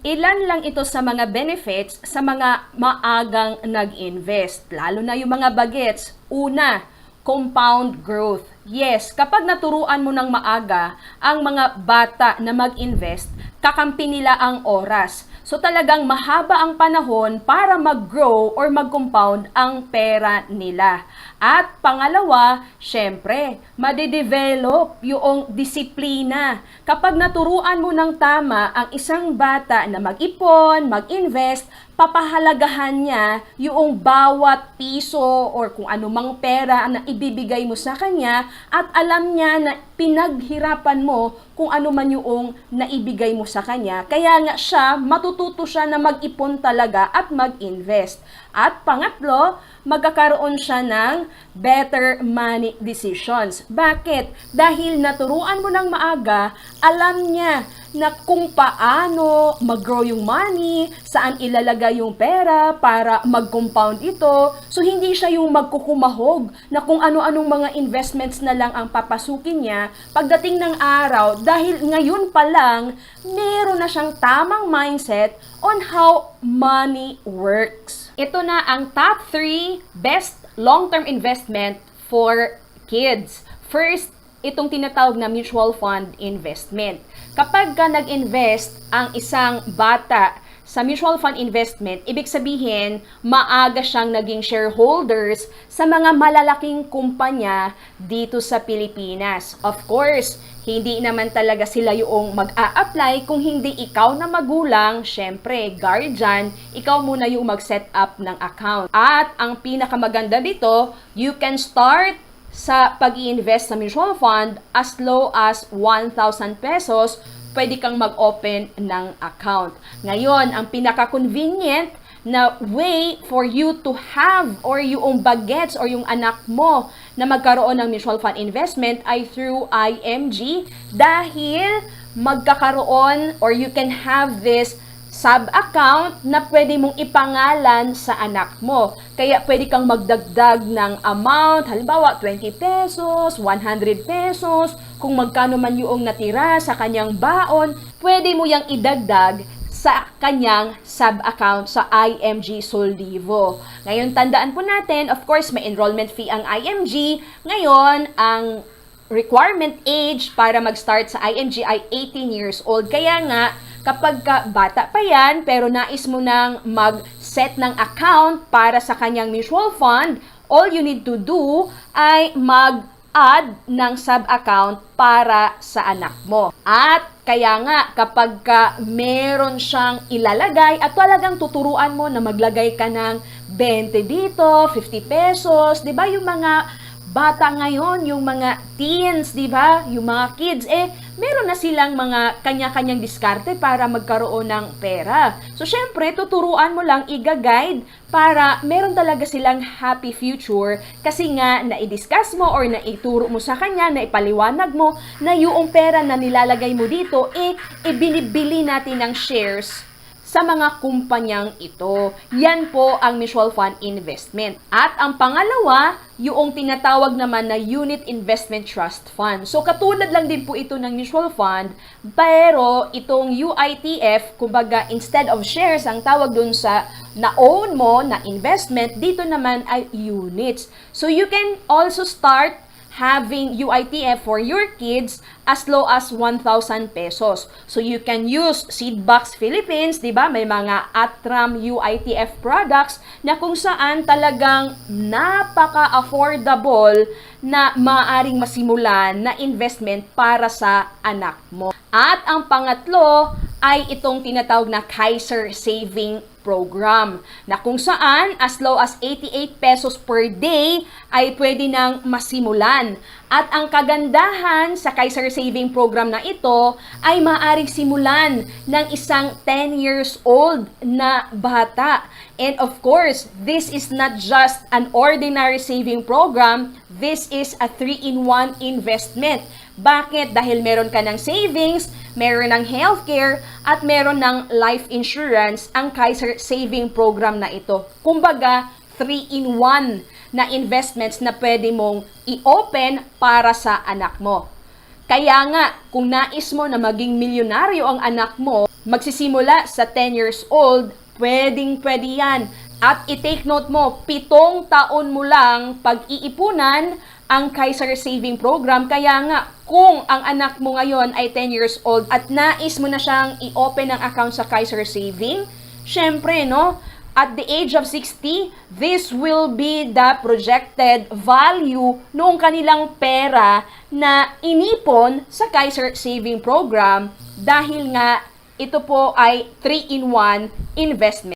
Ilan lang ito sa mga benefits sa mga maagang nag-invest, lalo na yung mga bagets. Una, compound growth. Yes, kapag naturuan mo ng maaga ang mga bata na mag-invest, kakampi nila ang oras. So talagang mahaba ang panahon para mag-grow or mag-compound ang pera nila. At pangalawa, syempre, madedevelop yung disiplina. Kapag naturuan mo ng tama ang isang bata na mag-ipon, mag-invest, papahalagahan niya yung bawat piso or kung anumang pera na ibibigay mo sa kanya at alam niya na pinaghirapan mo kung ano man yung naibigay mo sa kanya. Kaya nga siya, matututo siya na mag-ipon talaga at mag-invest. At pangatlo, magkakaroon siya ng better money decisions. Bakit? Dahil naturuan mo ng maaga, alam niya na kung paano mag-grow yung money, saan ilalagay yung pera para mag-compound ito. So, hindi siya yung magkukumahog na kung ano-anong mga investments na lang ang papasukin niya. Pagdating ng araw, dahil ngayon pa lang, meron na siyang tamang mindset on how money works. Ito na ang top 3 best long-term investment for kids. First, itong tinatawag na mutual fund investment. Kapag ka nag-invest ang isang bata sa mutual fund investment, ibig sabihin, maaga siyang naging shareholders sa mga malalaking kumpanya dito sa Pilipinas. Of course, hindi naman talaga sila yung mag-a-apply kung hindi ikaw na magulang, syempre, guardian, ikaw muna yung mag-set up ng account. At ang pinakamaganda dito, you can start sa pag-i-invest sa mutual fund as low as 1,000 pesos, pwede kang mag-open ng account. Ngayon, ang pinaka-convenient na way for you to have or yung bagets or yung anak mo na magkaroon ng mutual fund investment ay through IMG dahil magkakaroon or you can have this sub-account na pwede mong ipangalan sa anak mo. Kaya pwede kang magdagdag ng amount, halimbawa 20 pesos, 100 pesos, kung magkano man yung natira sa kanyang baon, pwede mo yang idagdag sa kanyang sub-account sa IMG Soldivo. Ngayon, tandaan po natin, of course, may enrollment fee ang IMG. Ngayon, ang requirement age para mag-start sa IMG ay 18 years old. Kaya nga, kapag bata pa yan, pero nais mo nang mag-set ng account para sa kanyang mutual fund, all you need to do ay mag-add ng sub-account para sa anak mo. At kaya nga, kapag meron siyang ilalagay at talagang tuturuan mo na maglagay ka ng 20 dito, 50 pesos, di ba yung mga bata ngayon, yung mga teens, di ba? Yung mga kids, meron na silang mga kanya-kanyang diskarte para magkaroon ng pera. So, syempre, tuturuan mo lang, i-guide para meron talaga silang happy future kasi nga, na-discuss mo or naituro mo sa kanya, naipaliwanag mo na yung pera na nilalagay mo dito, ibinibili natin ng shares sa mga kumpanyang ito. Yan po ang mutual fund investment. At ang pangalawa, yung tinatawag naman na Unit Investment Trust Fund. So, katulad lang din po ito ng mutual fund, pero itong UITF, kumbaga, instead of shares, ang tawag dun sa na-own mo, na investment, dito naman ay units. So, you can also start having UITF for your kids as low as 1,000 pesos. So you can use Seedbox Philippines, 'di ba? May mga Atram UITF products na kung saan talagang napaka-affordable na maaaring masimulan na investment para sa anak mo. At ang pangatlo ay itong tinatawag na Kaiser Saving Program na kung saan as low as 88 pesos per day ay pwede nang masimulan. At ang kagandahan sa Kaiser Saving Program na ito ay maaaring simulan ng isang 10 years old na bata. And of course, this is not just an ordinary saving program, this is a 3-in-1 investment. Bakit? Dahil meron ka ng savings, meron ng healthcare, at meron ng life insurance ang Kaiser Saving Program na ito. Kumbaga, 3-in-1 na investments na pwede mong i-open para sa anak mo. Kaya nga, kung nais mo na maging milyonaryo ang anak mo, magsisimula sa 10 years old, pwedeng-pwede yan. At i-take note mo, 7 taon mo lang pag-iipunan ang Kaiser Saving Program. Kaya nga, kung ang anak mo ngayon ay 10 years old at nais mo na siyang i-open ng account sa Kaiser Saving, syempre, no, at the age of 60, this will be the projected value noong kanilang pera na inipon sa Kaiser Saving Program dahil nga ito po ay 3-in-1 investment.